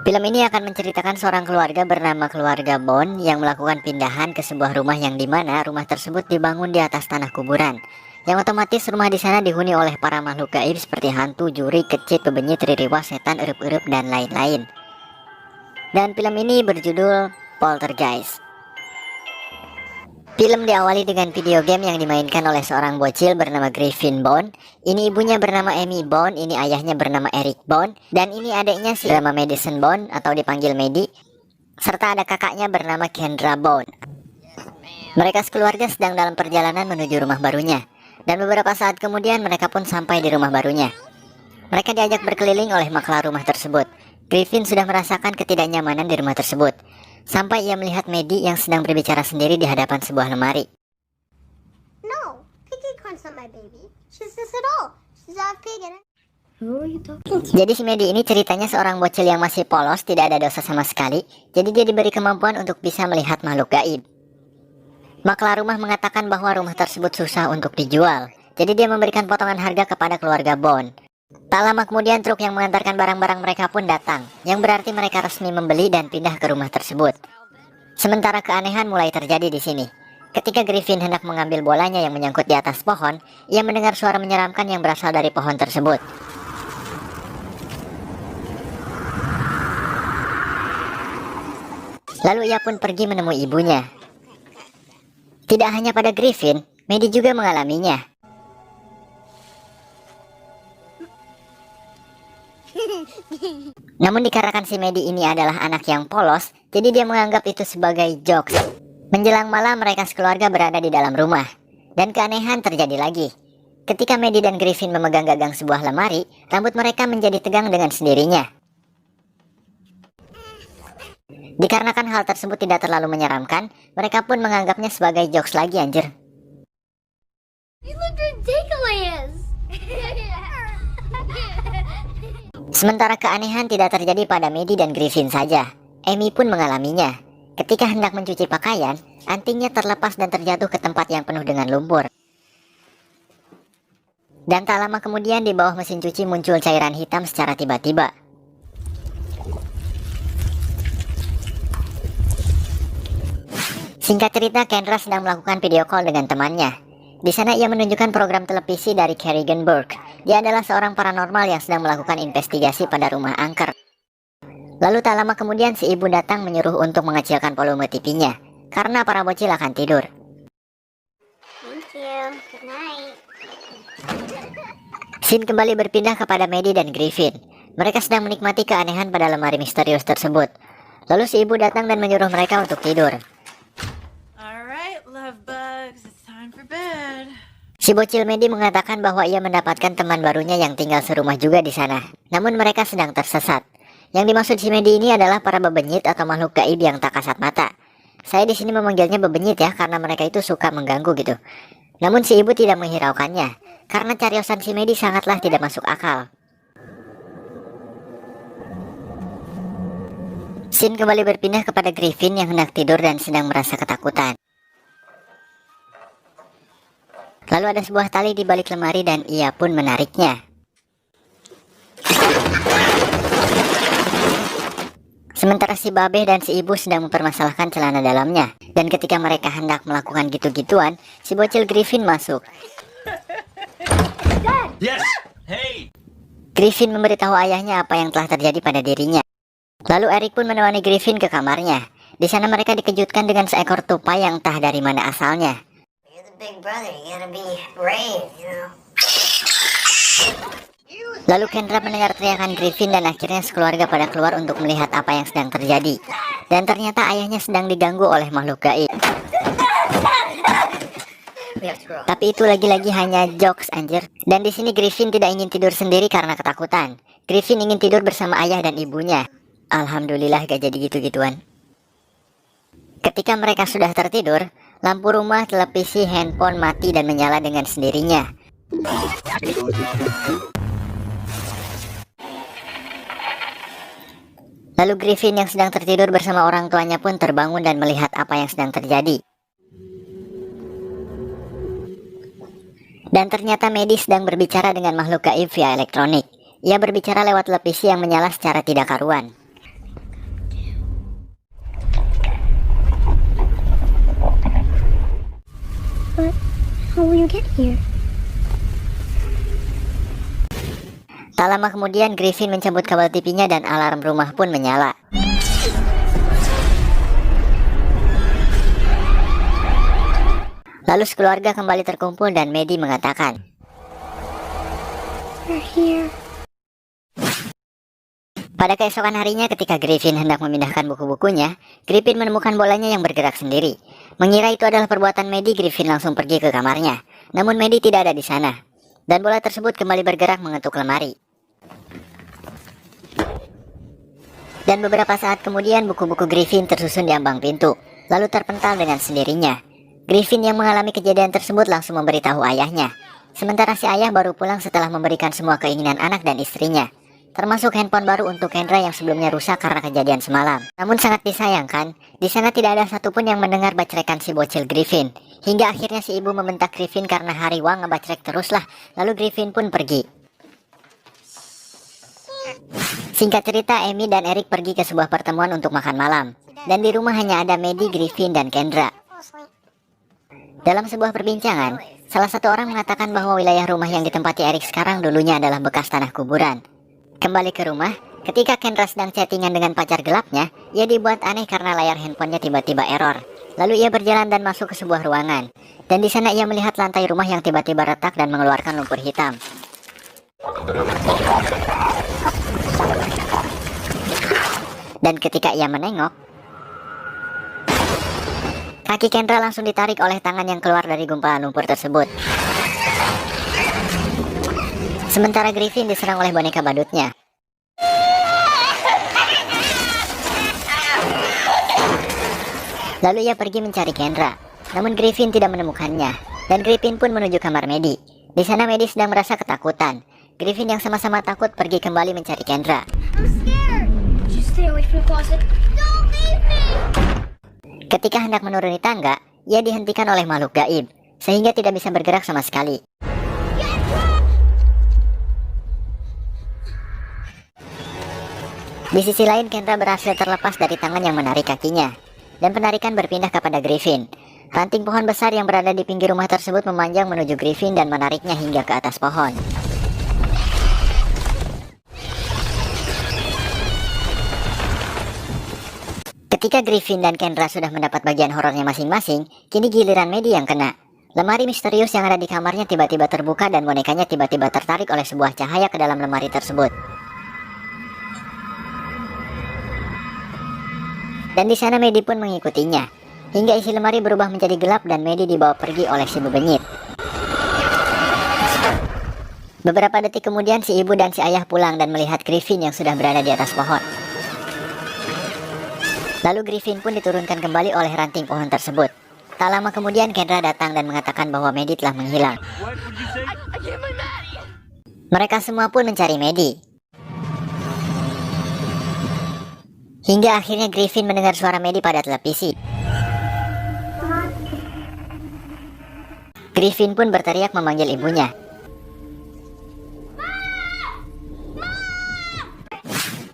Film ini akan menceritakan seorang keluarga bernama keluarga Bond yang melakukan pindahan ke sebuah rumah yang dimana rumah tersebut dibangun di atas tanah kuburan. Yang otomatis rumah di sana dihuni oleh para makhluk gaib seperti hantu, juri, kecit, pebenyit, ririwah, setan, erup-erup, dan lain-lain. Dan film ini berjudul Poltergeist. Film diawali dengan video game yang dimainkan oleh seorang bocil bernama Griffin Bond. Ini ibunya bernama Amy Bond, ini ayahnya bernama Eric Bond, dan ini adiknya si bernama Madison Bond atau dipanggil Maddie, serta ada kakaknya bernama Kendra Bond. Mereka sekeluarga sedang dalam perjalanan menuju rumah barunya, dan beberapa saat kemudian mereka pun sampai di rumah barunya. Mereka diajak berkeliling oleh maklar rumah tersebut. Griffin sudah merasakan ketidaknyamanan di rumah tersebut, sampai ia melihat Maddie yang sedang berbicara sendiri di hadapan sebuah lemari. No, Piggy Corn's not my baby. She's this at all. She's not pig in it. Jadi si Maddie ini ceritanya seorang bocil yang masih polos, tidak ada dosa sama sekali. Jadi dia diberi kemampuan untuk bisa melihat makhluk gaib. Maklar rumah mengatakan bahwa rumah tersebut susah untuk dijual. Jadi dia memberikan potongan harga kepada keluarga Bond. Tak lama kemudian truk yang mengantarkan barang-barang mereka pun datang, yang berarti mereka resmi membeli dan pindah ke rumah tersebut. Sementara keanehan mulai terjadi di sini. Ketika Griffin hendak mengambil bolanya yang menyangkut di atas pohon, ia mendengar suara menyeramkan yang berasal dari pohon tersebut. Lalu ia pun pergi menemui ibunya. Tidak hanya pada Griffin, Maddie juga mengalaminya. Namun dikarenakan si Maddie ini adalah anak yang polos, jadi dia menganggap itu sebagai jokes. Menjelang malam mereka sekeluarga berada di dalam rumah, dan keanehan terjadi lagi. Ketika Maddie dan Griffin memegang gagang sebuah lemari, rambut mereka menjadi tegang dengan sendirinya. Dikarenakan hal tersebut tidak terlalu menyeramkan, mereka pun menganggapnya sebagai jokes lagi anjir. You look ridiculous. Sementara keanehan tidak terjadi pada Maddie dan Griffin saja. Amy pun mengalaminya. Ketika hendak mencuci pakaian, antingnya terlepas dan terjatuh ke tempat yang penuh dengan lumpur. Dan tak lama kemudian di bawah mesin cuci muncul cairan hitam secara tiba-tiba. Singkat cerita, Kendra sedang melakukan video call dengan temannya. Di sana ia menunjukkan program televisi dari Kerrigan Burke. Dia adalah seorang paranormal yang sedang melakukan investigasi pada rumah angker. Lalu tak lama kemudian si ibu datang menyuruh untuk mengecilkan volume TV-nya, karena para bocil akan tidur. Thank you. Good night. Scene kembali berpindah kepada Maddie dan Griffin. Mereka sedang menikmati keanehan pada lemari misterius tersebut. Lalu si ibu datang dan menyuruh mereka untuk tidur. Alright, love bugs, it's time for bed. Si bocil Maddie mengatakan bahwa ia mendapatkan teman barunya yang tinggal serumah juga di sana. Namun mereka sedang tersesat. Yang dimaksud si Maddie ini adalah para bebenyit atau makhluk gaib yang tak kasat mata. Saya di sini memanggilnya bebenyit ya, karena mereka itu suka mengganggu gitu. Namun si ibu tidak menghiraukannya, karena cariosan si Maddie sangatlah tidak masuk akal. Scene kembali berpindah kepada Griffin yang hendak tidur dan sedang merasa ketakutan. Lalu ada sebuah tali di balik lemari dan ia pun menariknya. Sementara si Babeh dan si ibu sedang mempermasalahkan celana dalamnya. Dan ketika mereka hendak melakukan gitu-gituan, si bocil Griffin masuk. Yes! Hey! Griffin memberitahu ayahnya apa yang telah terjadi pada dirinya. Lalu Eric pun menemani Griffin ke kamarnya. Di sana mereka dikejutkan dengan seekor tupai yang entah dari mana asalnya. You're the big brother. You gotta be brave, you know. Lalu Kendra mendengar teriakan Griffin dan akhirnya sekeluarga pada keluar untuk melihat apa yang sedang terjadi. Dan ternyata ayahnya sedang diganggu oleh makhluk gaib. Tapi itu lagi-lagi hanya jokes anjir. Dan di sini Griffin tidak ingin tidur sendiri karena ketakutan. Griffin ingin tidur bersama ayah dan ibunya. Alhamdulillah gak jadi gitu-gituan. Ketika mereka sudah tertidur, lampu rumah, televisi, handphone mati dan menyala dengan sendirinya. Lalu Griffin yang sedang tertidur bersama orang tuanya pun terbangun dan melihat apa yang sedang terjadi. Dan ternyata Maddie sedang berbicara dengan makhluk gaib via elektronik. Ia berbicara lewat televisi yang menyala secara tidak karuan. But how will you get here? Tak lama kemudian Griffin mencabut kabel TV-nya dan alarm rumah pun menyala. Lalu sekeluarga kembali terkumpul dan Maddie mengatakan, We're here. pada keesokan harinya ketika Griffin hendak memindahkan buku-bukunya, Griffin menemukan bolanya yang bergerak sendiri. Mengira itu adalah perbuatan Maddie, Griffin langsung pergi ke kamarnya. Namun Maddie tidak ada di sana. Dan bola tersebut kembali bergerak mengetuk lemari. Dan beberapa saat kemudian buku-buku Griffin tersusun di ambang pintu, lalu terpental dengan sendirinya. Griffin yang mengalami kejadian tersebut langsung memberitahu ayahnya. Sementara si ayah baru pulang setelah memberikan semua keinginan anak dan istrinya, termasuk handphone baru untuk Kendra yang sebelumnya rusak karena kejadian semalam. Namun sangat disayangkan, di sana tidak ada satupun yang mendengar bacrekan si bocil Griffin. Hingga akhirnya si ibu membentak Griffin karena hari wang ngebacrek teruslah, lalu Griffin pun pergi. Singkat cerita, Amy dan Eric pergi ke sebuah pertemuan untuk makan malam. Dan di rumah hanya ada Maddie, Griffin, dan Kendra. Dalam sebuah perbincangan, salah satu orang mengatakan bahwa wilayah rumah yang ditempati Eric sekarang dulunya adalah bekas tanah kuburan. Kembali ke rumah, ketika Kendra sedang chattingan dengan pacar gelapnya, ia dibuat aneh karena layar handphonenya tiba-tiba error. Lalu ia berjalan dan masuk ke sebuah ruangan. Dan di sana ia melihat lantai rumah yang tiba-tiba retak dan mengeluarkan lumpur hitam. Dan ketika ia menengok, kaki Kendra langsung ditarik oleh tangan yang keluar dari gumpalan lumpur tersebut. Sementara Griffin diserang oleh boneka badutnya. Lalu ia pergi mencari Kendra. Namun Griffin tidak menemukannya. Dan Griffin pun menuju kamar Maddie. Di sana Maddie sedang merasa ketakutan. Griffin yang sama-sama takut pergi kembali mencari Kendra. I'm scared. Just stay away from the closet. Don't leave me. Ketika hendak menuruni tangga, ia dihentikan oleh makhluk gaib, sehingga tidak bisa bergerak sama sekali. Di sisi lain, Kendra berhasil terlepas dari tangan yang menarik kakinya, dan penarikan berpindah kepada Griffin. Ranting pohon besar yang berada di pinggir rumah tersebut memanjang menuju Griffin dan menariknya hingga ke atas pohon. Ketika Griffin dan Kendra sudah mendapat bagian horornya masing-masing, kini giliran Maddie yang kena. Lemari misterius yang ada di kamarnya tiba-tiba terbuka dan bonekanya tiba-tiba tertarik oleh sebuah cahaya ke dalam lemari tersebut. Dan di sana Maddie pun mengikutinya, hingga isi lemari berubah menjadi gelap dan Maddie dibawa pergi oleh si bebenyit. Beberapa detik kemudian si ibu dan si ayah pulang dan melihat Griffin yang sudah berada di atas pohon. Lalu Griffin pun diturunkan kembali oleh ranting pohon tersebut. Tak lama kemudian Kendra datang dan mengatakan bahwa Maddie telah menghilang. Mereka semua pun mencari Maddie. Hingga akhirnya Griffin mendengar suara Maddie pada televisi. Griffin pun berteriak memanggil ibunya.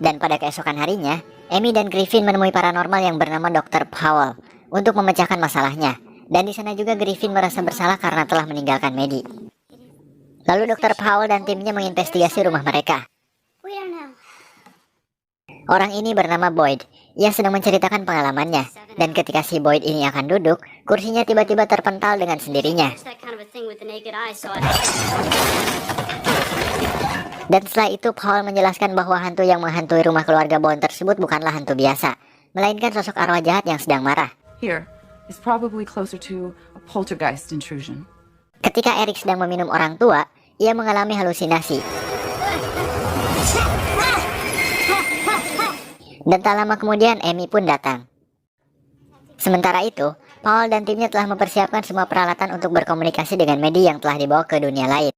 Dan pada keesokan harinya, Amy dan Griffin menemui paranormal yang bernama Dr. Powell untuk memecahkan masalahnya. Dan di sana juga Griffin merasa bersalah karena telah meninggalkan Maddie. Lalu Dr. Powell dan timnya menginvestigasi rumah mereka. Where now? Orang ini bernama Boyd. Ia sedang menceritakan pengalamannya. Dan ketika si Boyd ini akan duduk, kursinya tiba-tiba terpental dengan sendirinya. That kind of a thing with the naked eye, so Dan setelah itu Paul menjelaskan bahwa hantu yang menghantui rumah keluarga Bond tersebut bukanlah hantu biasa, melainkan sosok arwah jahat yang sedang marah. Here is probably closer to a poltergeist intrusion. Ketika Eric sedang meminum orang tua, ia mengalami halusinasi. Dan tak lama kemudian Amy pun datang. Sementara itu, Paul dan timnya telah mempersiapkan semua peralatan untuk berkomunikasi dengan Maddie yang telah dibawa ke dunia lain.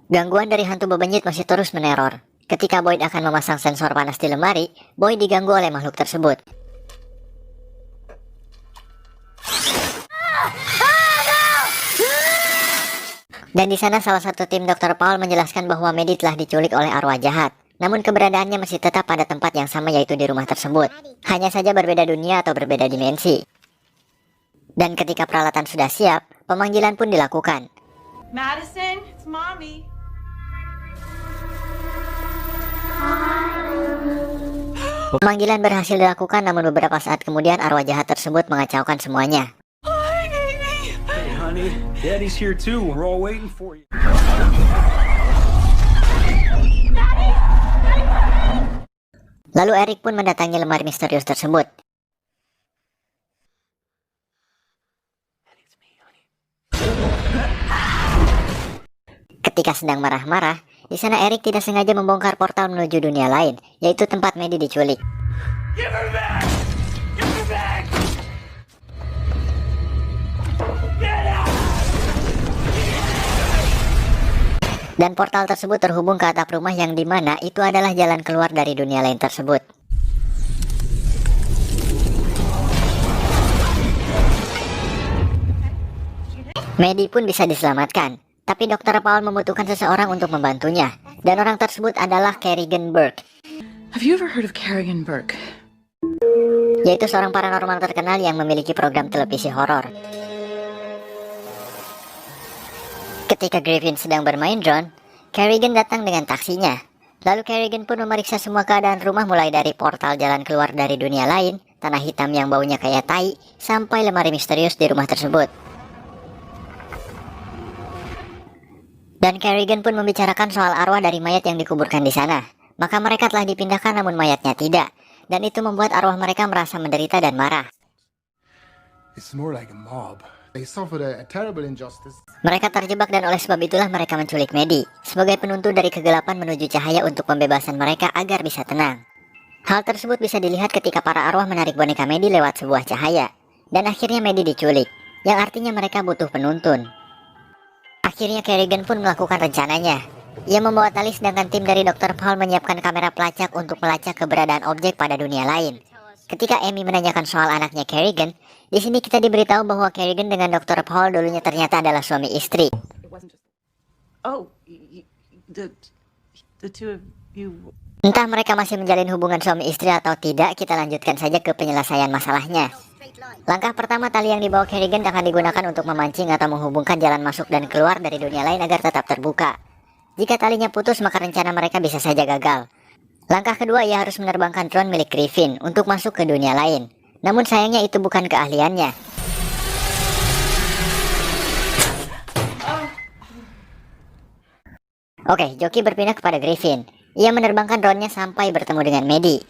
Gangguan dari hantu bebenyit masih terus meneror. Ketika Boyd akan memasang sensor panas di lemari, Boyd diganggu oleh makhluk tersebut. Dan di sana salah satu tim Dr. Paul menjelaskan bahwa Maddie telah diculik oleh arwah jahat. Namun keberadaannya masih tetap pada tempat yang sama, yaitu di rumah tersebut. Hanya saja berbeda dunia atau berbeda dimensi. Dan ketika peralatan sudah siap, pemanggilan pun dilakukan. Madison, it's mommy. Pemanggilan berhasil dilakukan, namun beberapa saat kemudian arwah jahat tersebut mengacaukan semuanya. Hey, honey. Daddy's here too. We're all waiting for you. Lalu Eric pun mendatangi lemari misterius tersebut. Ketika sedang marah-marah, di sana Eric tidak sengaja membongkar portal menuju dunia lain, yaitu tempat Maddie diculik. Give her back! Give her back! Get out! Dan portal tersebut terhubung ke atap rumah yang dimana itu adalah jalan keluar dari dunia lain tersebut. Maddie pun bisa diselamatkan, tapi Dr. Paul membutuhkan seseorang untuk membantunya, dan orang tersebut adalah Kerrigan Burke, Have you ever heard of Kerrigan Burke? yaitu seorang paranormal terkenal yang memiliki program televisi horor. Ketika Griffin sedang bermain drone, Kerrigan datang dengan taksinya. Lalu Kerrigan pun memeriksa semua keadaan rumah, mulai dari portal jalan keluar dari dunia lain, tanah hitam yang baunya kayak tai, sampai lemari misterius di rumah tersebut. Dan Kerrigan pun membicarakan soal arwah dari mayat yang dikuburkan di sana. Maka mereka telah dipindahkan namun mayatnya tidak. Dan itu membuat arwah mereka merasa menderita dan marah. It's more like a mob. They suffered a terrible injustice. Mereka terjebak dan oleh sebab itulah mereka menculik Maddie sebagai penuntun dari kegelapan menuju cahaya untuk pembebasan mereka agar bisa tenang. Hal tersebut bisa dilihat ketika para arwah menarik boneka Maddie lewat sebuah cahaya. Dan akhirnya Maddie diculik, yang artinya mereka butuh penuntun. Akhirnya Kerrigan pun melakukan rencananya. Ia membawa tali sedangkan tim dari Dr. Paul menyiapkan kamera pelacak untuk melacak keberadaan objek pada dunia lain. Ketika Amy menanyakan soal anaknya Kerrigan, di sini kita diberitahu bahwa Kerrigan dengan Dr. Paul dulunya ternyata adalah suami istri. It wasn't just. Oh, the two of you. Entah mereka masih menjalin hubungan suami istri atau tidak, kita lanjutkan saja ke penyelesaian masalahnya. Langkah pertama, tali yang dibawa Kerrigan akan digunakan untuk memancing atau menghubungkan jalan masuk dan keluar dari dunia lain agar tetap terbuka. Jika talinya putus, maka rencana mereka bisa saja gagal. Langkah kedua, ia harus menerbangkan drone milik Griffin untuk masuk ke dunia lain. Namun sayangnya itu bukan keahliannya. Oke, joki berpindah kepada Griffin. Ia menerbangkan drone-nya sampai bertemu dengan Maddie.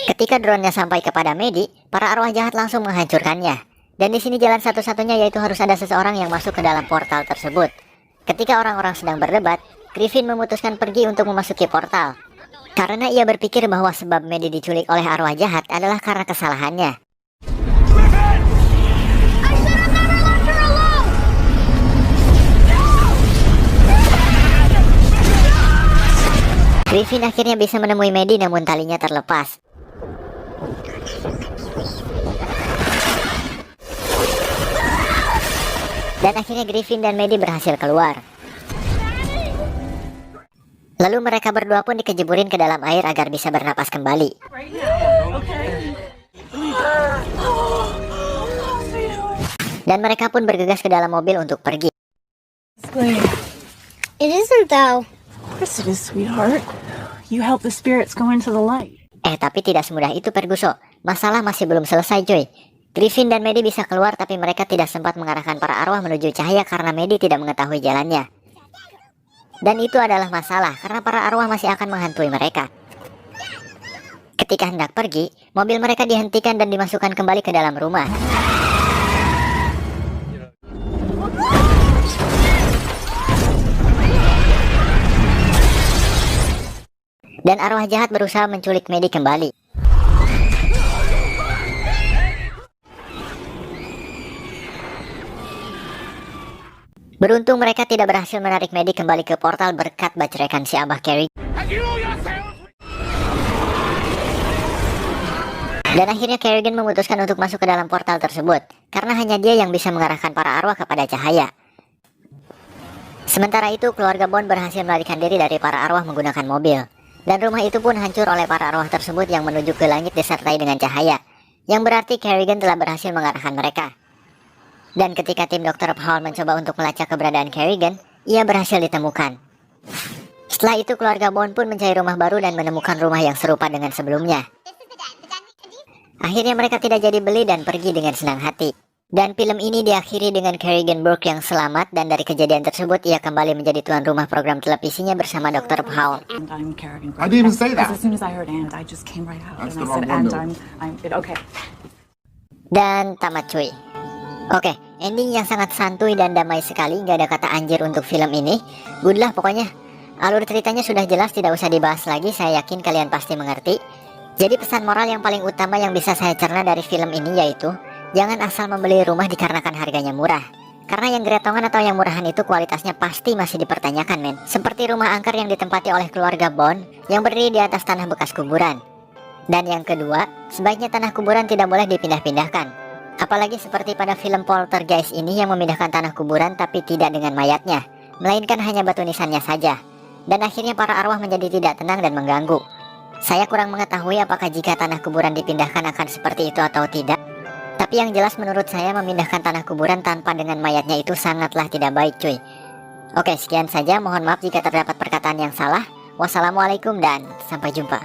Ketika drone-nya sampai kepada Maddie, para arwah jahat langsung menghancurkannya. Dan di sini jalan satu-satunya yaitu harus ada seseorang yang masuk ke dalam portal tersebut. Ketika orang-orang sedang berdebat, Griffin memutuskan pergi untuk memasuki portal. Karena ia berpikir bahwa sebab Maddie diculik oleh arwah jahat adalah karena kesalahannya. Griffin akhirnya bisa menemui Maddie namun talinya terlepas. Dan akhirnya Griffin dan Maddie berhasil keluar. Lalu mereka berdua pun dikejeburin ke dalam air agar bisa bernapas kembali. Right now, okay? Dan mereka pun bergegas ke dalam mobil untuk pergi. It isn't though. Of course it is, sweetheart. You help the spirits go into the light. Tapi tidak semudah itu, Perguso. Masalah masih belum selesai, cuy. Griffin dan Maddie bisa keluar, tapi mereka tidak sempat mengarahkan para arwah menuju cahaya karena Maddie tidak mengetahui jalannya. Dan itu adalah masalah, karena para arwah masih akan menghantui mereka. Ketika hendak pergi, mobil mereka dihentikan dan dimasukkan kembali ke dalam rumah. Dan arwah jahat berusaha menculik Maddie kembali. Beruntung mereka tidak berhasil menarik Maddie kembali ke portal berkat bacrekan si Abah Kerrigan. Dan akhirnya Kerrigan memutuskan untuk masuk ke dalam portal tersebut, karena hanya dia yang bisa mengarahkan para arwah kepada cahaya. Sementara itu, keluarga Bond berhasil melarikan diri dari para arwah menggunakan mobil. Dan rumah itu pun hancur oleh para arwah tersebut yang menuju ke langit disertai dengan cahaya, yang berarti Kerrigan telah berhasil mengarahkan mereka. Dan ketika tim Dr. Paul mencoba untuk melacak keberadaan Kerrigan, ia berhasil ditemukan. Setelah itu keluarga Bond pun mencari rumah baru dan menemukan rumah yang serupa dengan sebelumnya. Akhirnya mereka tidak jadi beli dan pergi dengan senang hati. Dan film ini diakhiri dengan Kerrigan Burke yang selamat, dan dari kejadian tersebut ia kembali menjadi tuan rumah program televisinya bersama Dr. Paul. And I'm Kerrigan. I didn't even say Because that. as soon as I heard and, I just came right out. That's And the I said, wrong and one, okay. Dan tamat cuy. Oke, ending yang sangat santuy dan damai sekali, nggak ada kata anjir untuk film ini. Good lah pokoknya. Alur ceritanya sudah jelas, tidak usah dibahas lagi, saya yakin kalian pasti mengerti. Jadi pesan moral yang paling utama yang bisa saya cerna dari film ini yaitu, jangan asal membeli rumah dikarenakan harganya murah. Karena yang geretongan atau yang murahan itu kualitasnya pasti masih dipertanyakan men. Seperti rumah angker yang ditempati oleh keluarga Bond yang berdiri di atas tanah bekas kuburan. Dan yang kedua, sebaiknya tanah kuburan tidak boleh dipindah-pindahkan. Apalagi seperti pada film Poltergeist ini yang memindahkan tanah kuburan tapi tidak dengan mayatnya, melainkan hanya batu nisannya saja. Dan akhirnya para arwah menjadi tidak tenang dan mengganggu. Saya kurang mengetahui apakah jika tanah kuburan dipindahkan akan seperti itu atau tidak. Tapi yang jelas menurut saya memindahkan tanah kuburan tanpa dengan mayatnya itu sangatlah tidak baik cuy. Oke, sekian saja, mohon maaf jika terdapat perkataan yang salah. Wassalamualaikum dan sampai jumpa.